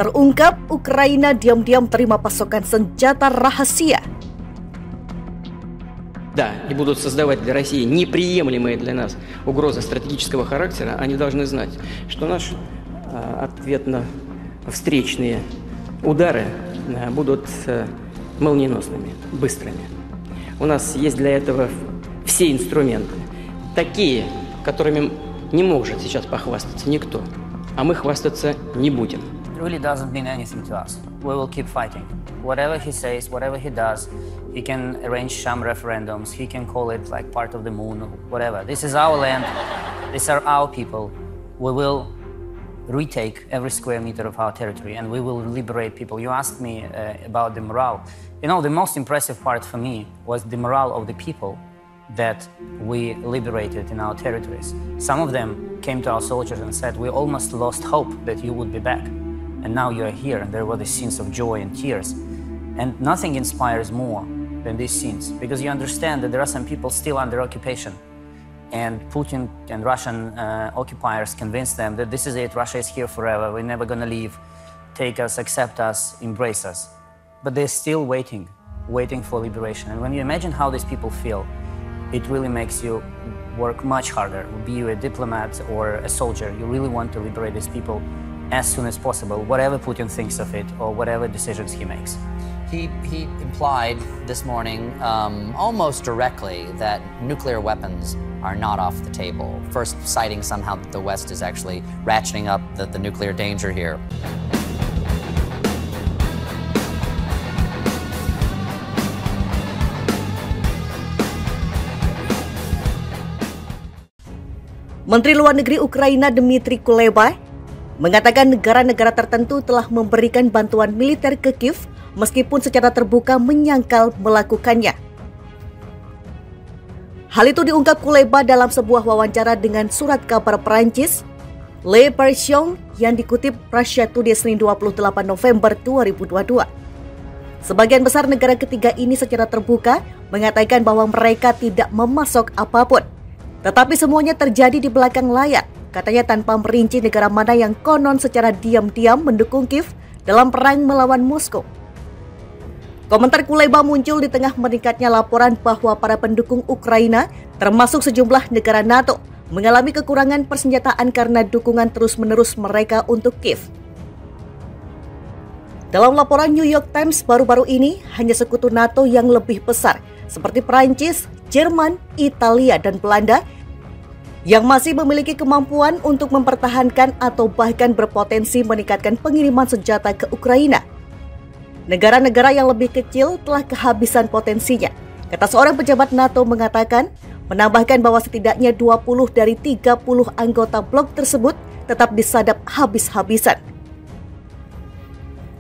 Terungkap Ukraina diam-diam terima pasokan senjata rahasia. Да, и будут создавать для России неприемлемые для нас угрозы стратегического характера, они должны знать, что наши ответно-встречные удары будут молниеносными, быстрыми. У нас есть для этого все инструменты, такие, которыми не может сейчас похвастаться никто, а мы хвастаться не будем. It really doesn't mean anything to us. We will keep fighting. Whatever he says, whatever he does, he can arrange some referendums, he can call it like part of the moon, whatever. This is our land, these are our people. We will retake every square meter of our territory and we will liberate people. You asked me about the morale. You know, the most impressive part for me was the morale of the people that we liberated in our territories. Some of them came to our soldiers and said, we almost lost hope that you would be back. And now you're here. And there were the scenes of joy and tears. And nothing inspires more than these scenes, because you understand that there are some people still under occupation. And Putin and Russian occupiers convinced them that this is it, Russia is here forever, we're never gonna leave, take us, accept us, embrace us. But they're still waiting for liberation. And when you imagine how these people feel, it really makes you work much harder. Be you a diplomat or a soldier, you really want to liberate these people as soon as possible, whatever Putin thinks of it or whatever decisions he makes. He implied this morning almost directly that nuclear weapons are not off the table, first citing somehow that the West is actually ratcheting up the nuclear danger here. Menteri Luar Negeri Ukraina Dmytro Kuleba mengatakan negara-negara tertentu telah memberikan bantuan militer ke Kiev meskipun secara terbuka menyangkal melakukannya. Hal itu diungkap Kuleba dalam sebuah wawancara dengan surat kabar Perancis Le Parisien yang dikutip Russia Today Senin 28 November 2022. Sebagian besar negara ketiga ini secara terbuka mengatakan bahwa mereka tidak memasok apapun. Tetapi semuanya terjadi di belakang layar, katanya tanpa merinci negara mana yang konon secara diam-diam mendukung Kiev dalam perang melawan Moskow. Komentar Kuleba muncul di tengah meningkatnya laporan bahwa para pendukung Ukraina, termasuk sejumlah negara NATO, mengalami kekurangan persenjataan karena dukungan terus-menerus mereka untuk Kiev. Dalam laporan New York Times baru-baru ini, hanya sekutu NATO yang lebih besar, seperti Perancis, Jerman, Italia, dan Belanda yang masih memiliki kemampuan untuk mempertahankan atau bahkan berpotensi meningkatkan pengiriman senjata ke Ukraina. Negara-negara yang lebih kecil telah kehabisan potensinya, kata seorang pejabat NATO mengatakan, menambahkan bahwa setidaknya 20 dari 30 anggota blok tersebut tetap disadap habis-habisan.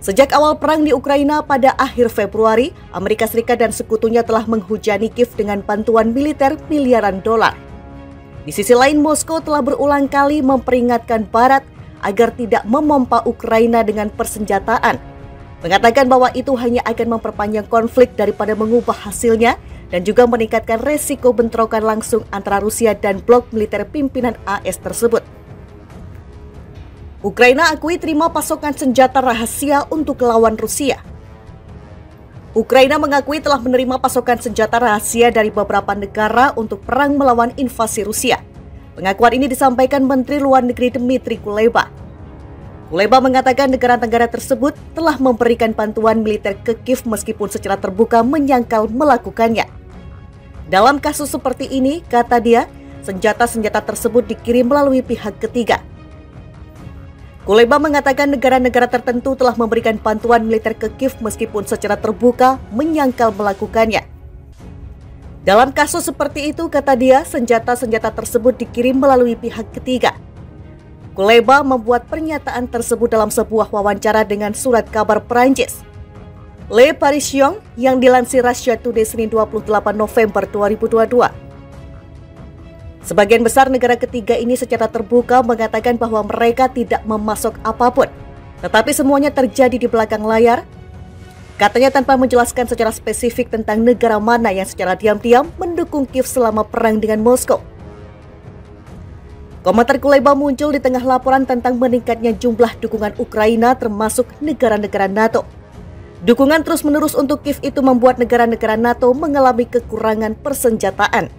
Sejak awal perang di Ukraina pada akhir Februari, Amerika Serikat dan sekutunya telah menghujani Kiev dengan bantuan militer miliaran dolar. Di sisi lain, Moskow telah berulang kali memperingatkan Barat agar tidak memompa Ukraina dengan persenjataan, mengatakan bahwa itu hanya akan memperpanjang konflik daripada mengubah hasilnya dan juga meningkatkan resiko bentrokan langsung antara Rusia dan blok militer pimpinan AS tersebut. Ukraina akui terima pasokan senjata rahasia untuk lawan Rusia. Ukraina mengakui telah menerima pasokan senjata rahasia dari beberapa negara untuk perang melawan invasi Rusia. Pengakuan ini disampaikan Menteri Luar Negeri Dmytro Kuleba. Kuleba mengatakan negara-negara tersebut telah memberikan bantuan militer ke Kiev meskipun secara terbuka menyangkal melakukannya. Dalam kasus seperti ini, kata dia, senjata-senjata tersebut dikirim melalui pihak ketiga. Kuleba mengatakan negara-negara tertentu telah memberikan bantuan militer ke Kiev meskipun secara terbuka menyangkal melakukannya. Dalam kasus seperti itu, kata dia, senjata-senjata tersebut dikirim melalui pihak ketiga. Kuleba membuat pernyataan tersebut dalam sebuah wawancara dengan surat kabar Perancis Le Parisien yang dilansir Russia Today Senin 28 November 2022. Sebagian besar negara ketiga ini secara terbuka mengatakan bahwa mereka tidak memasok apapun, tetapi semuanya terjadi di belakang layar. Katanya tanpa menjelaskan secara spesifik tentang negara mana yang secara diam-diam mendukung Kiev selama perang dengan Moskow. Komentar Kuleba muncul di tengah laporan tentang meningkatnya jumlah dukungan Ukraina termasuk negara-negara NATO. Dukungan terus-menerus untuk Kiev itu membuat negara-negara NATO mengalami kekurangan persenjataan.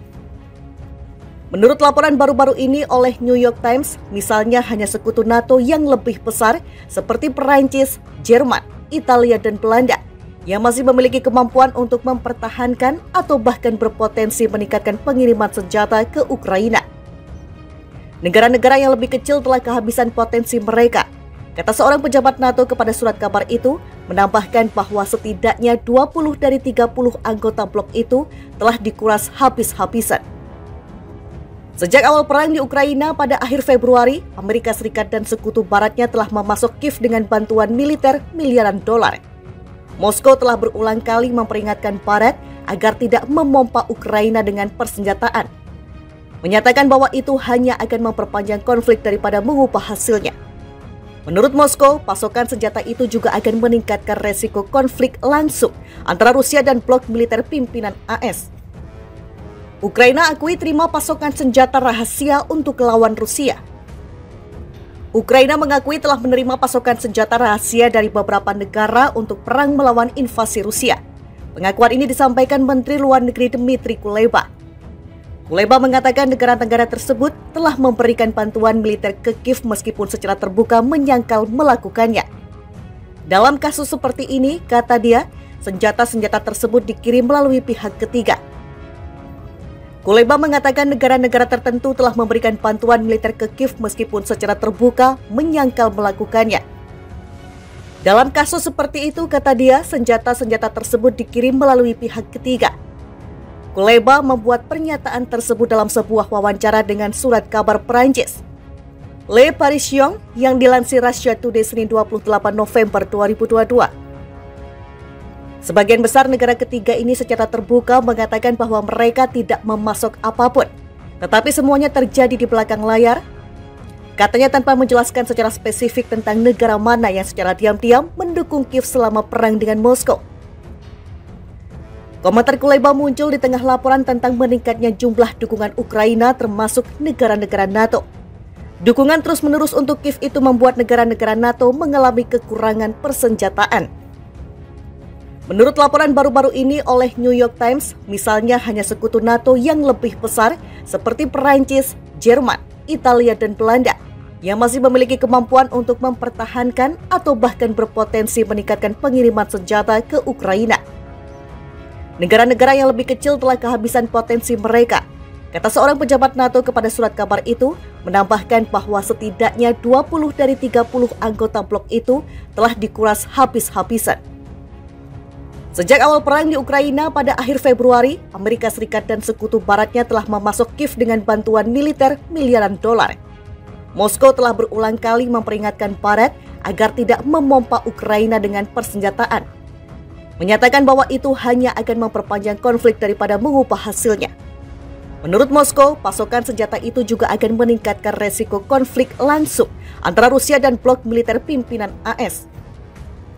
Menurut laporan baru-baru ini oleh New York Times, misalnya hanya sekutu NATO yang lebih besar seperti Perancis, Jerman, Italia, dan Belanda yang masih memiliki kemampuan untuk mempertahankan atau bahkan berpotensi meningkatkan pengiriman senjata ke Ukraina. Negara-negara yang lebih kecil telah kehabisan potensi mereka, kata seorang pejabat NATO kepada surat kabar itu, menambahkan bahwa setidaknya 20 dari 30 anggota blok itu telah dikuras habis-habisan. Sejak awal perang di Ukraina pada akhir Februari, Amerika Serikat dan sekutu baratnya telah memasok Kiev dengan bantuan militer miliaran dolar. Moskow telah berulang kali memperingatkan Barat agar tidak memompa Ukraina dengan persenjataan, menyatakan bahwa itu hanya akan memperpanjang konflik daripada mengubah hasilnya. Menurut Moskow, pasokan senjata itu juga akan meningkatkan resiko konflik langsung antara Rusia dan blok militer pimpinan AS. Ukraina akui terima pasokan senjata rahasia untuk lawan Rusia. Ukraina mengakui telah menerima pasokan senjata rahasia dari beberapa negara untuk perang melawan invasi Rusia. Pengakuan ini disampaikan Menteri Luar Negeri Dmitry Kuleba. Kuleba mengatakan negara-negara tersebut telah memberikan bantuan militer ke Kiev meskipun secara terbuka menyangkal melakukannya. Dalam kasus seperti ini, kata dia, senjata-senjata tersebut dikirim melalui pihak ketiga. Kuleba mengatakan negara-negara tertentu telah memberikan bantuan militer ke Kiev meskipun secara terbuka menyangkal melakukannya. Dalam kasus seperti itu, kata dia, senjata-senjata tersebut dikirim melalui pihak ketiga. Kuleba membuat pernyataan tersebut dalam sebuah wawancara dengan surat kabar Perancis Le Parisien yang dilansir Russia Today Senin 28 November 2022. Sebagian besar negara ketiga ini secara terbuka mengatakan bahwa mereka tidak memasok apapun, tetapi semuanya terjadi di belakang layar. Katanya tanpa menjelaskan secara spesifik tentang negara mana yang secara diam-diam mendukung Kiev selama perang dengan Moskow. Komentar Kuleba muncul di tengah laporan tentang meningkatnya jumlah dukungan Ukraina termasuk negara-negara NATO. Dukungan terus-menerus untuk Kiev itu membuat negara-negara NATO mengalami kekurangan persenjataan. Menurut laporan baru-baru ini oleh New York Times, misalnya hanya sekutu NATO yang lebih besar seperti Perancis, Jerman, Italia, dan Belanda yang masih memiliki kemampuan untuk mempertahankan atau bahkan berpotensi meningkatkan pengiriman senjata ke Ukraina. Negara-negara yang lebih kecil telah kehabisan potensi mereka, kata seorang pejabat NATO kepada surat kabar itu, menambahkan bahwa setidaknya 20 dari 30 anggota blok itu telah dikuras habis-habisan. Sejak awal perang di Ukraina pada akhir Februari, Amerika Serikat dan sekutu baratnya telah memasok Kiev dengan bantuan militer miliaran dolar. Moskow telah berulang kali memperingatkan Barat agar tidak memompa Ukraina dengan persenjataan, menyatakan bahwa itu hanya akan memperpanjang konflik daripada mengubah hasilnya. Menurut Moskow, pasokan senjata itu juga akan meningkatkan resiko konflik langsung antara Rusia dan blok militer pimpinan AS.